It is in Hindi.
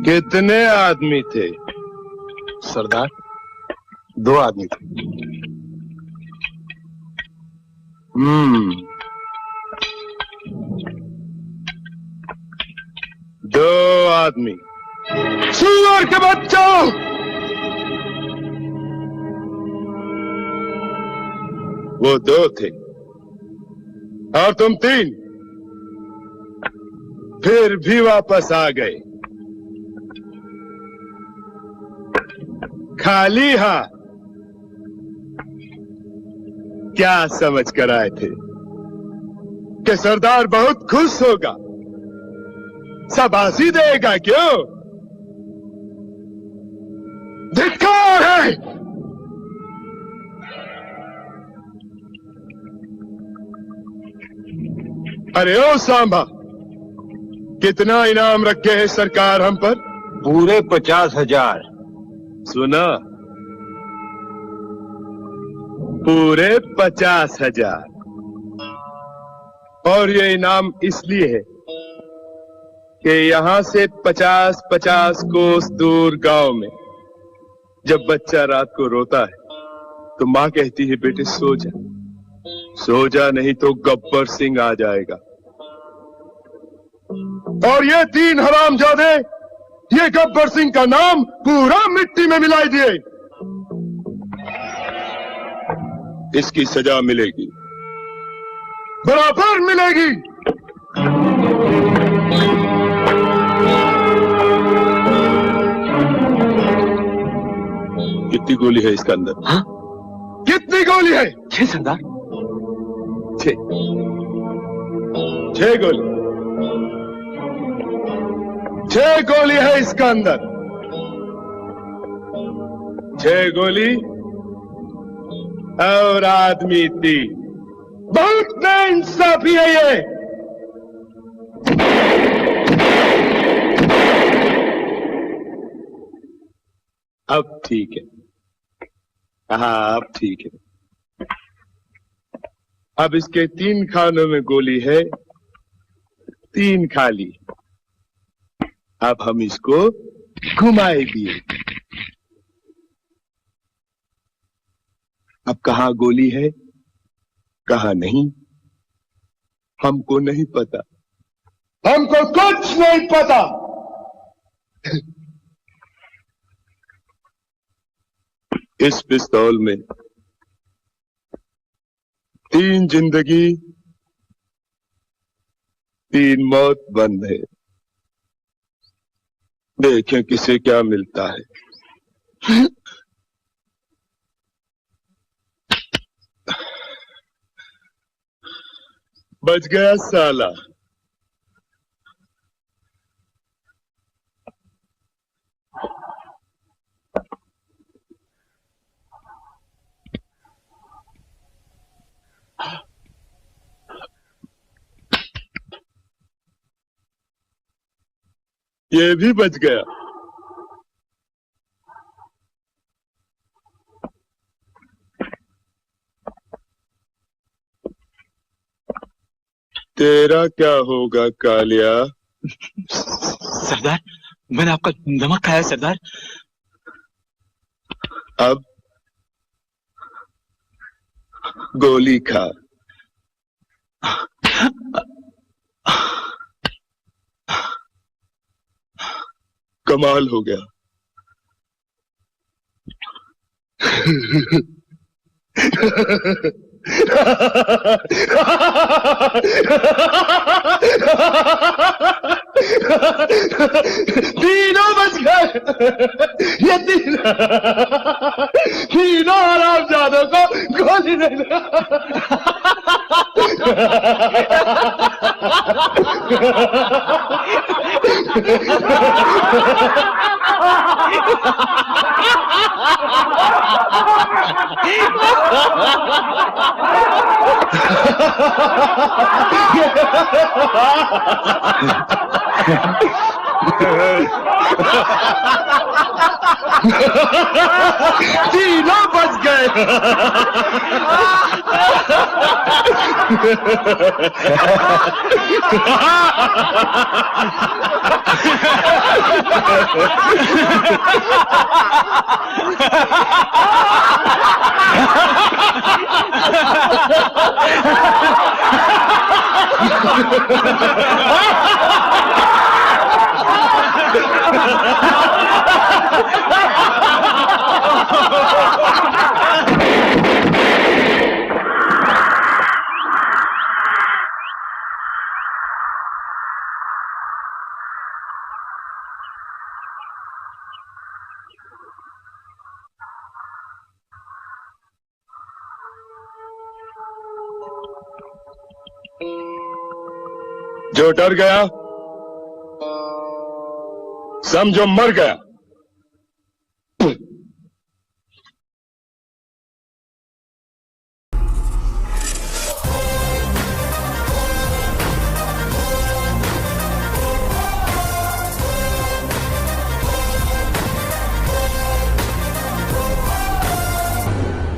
कितने आदमी थे? सरदार, 2 आदमी थे। दो आदमी। सुअर के बच्चों, वो 2 थे और तुम 3, फिर भी वापस आ गए खाली हाथ। क्या समझ कर आए थे कि सरदार बहुत खुश होगा, शाबाशी देगा? क्यों? धिक्कार है। अरे ओ सांबा, कितना इनाम रखे है सरकार हम पर? पूरे 50,000। सुना? पूरे 50,000। और ये इनाम इसलिए है कि यहां से 50-50 कोस दूर गांव में जब बच्चा रात को रोता है तो मां कहती है, बेटे सो जा, सो जा, नहीं तो गब्बर सिंह आ जाएगा। और ये 3 हरामजादे ये गब्बर सिंह का नाम पूरा मिट्टी में मिला दिए। इसकी सजा मिलेगी, बराबर मिलेगी। कितनी गोली है इसके अंदर? हाँ? कितनी गोली है? 6 सरदार। 6 गोली। 6 गोली है इसका अंदर। 6 गोली और आदमी 3। बहुत नाइंसाफी है ये। अब ठीक है। हाँ, अब ठीक है। अब इसके 3 खानों में गोली है, 3 खाली। अब हम इसको घुमाए दिए। अब कहां गोली है, कहां नहीं, हमको नहीं पता। हमको कुछ नहीं पता। इस पिस्तौल में 3 जिंदगी 3 मौत बंद है। देखें किसे क्या मिलता है। बच गया साला। ये भी बच गया। तेरा क्या होगा कालिया? सरदार, मैंने आपका नमक खाया सरदार। अब गोली खा। कमाल हो गया। तीनों बच गए। ये तीनों हरामजादों को गोली नहीं तीनों बच गए। जो डर गया समझो मर गया।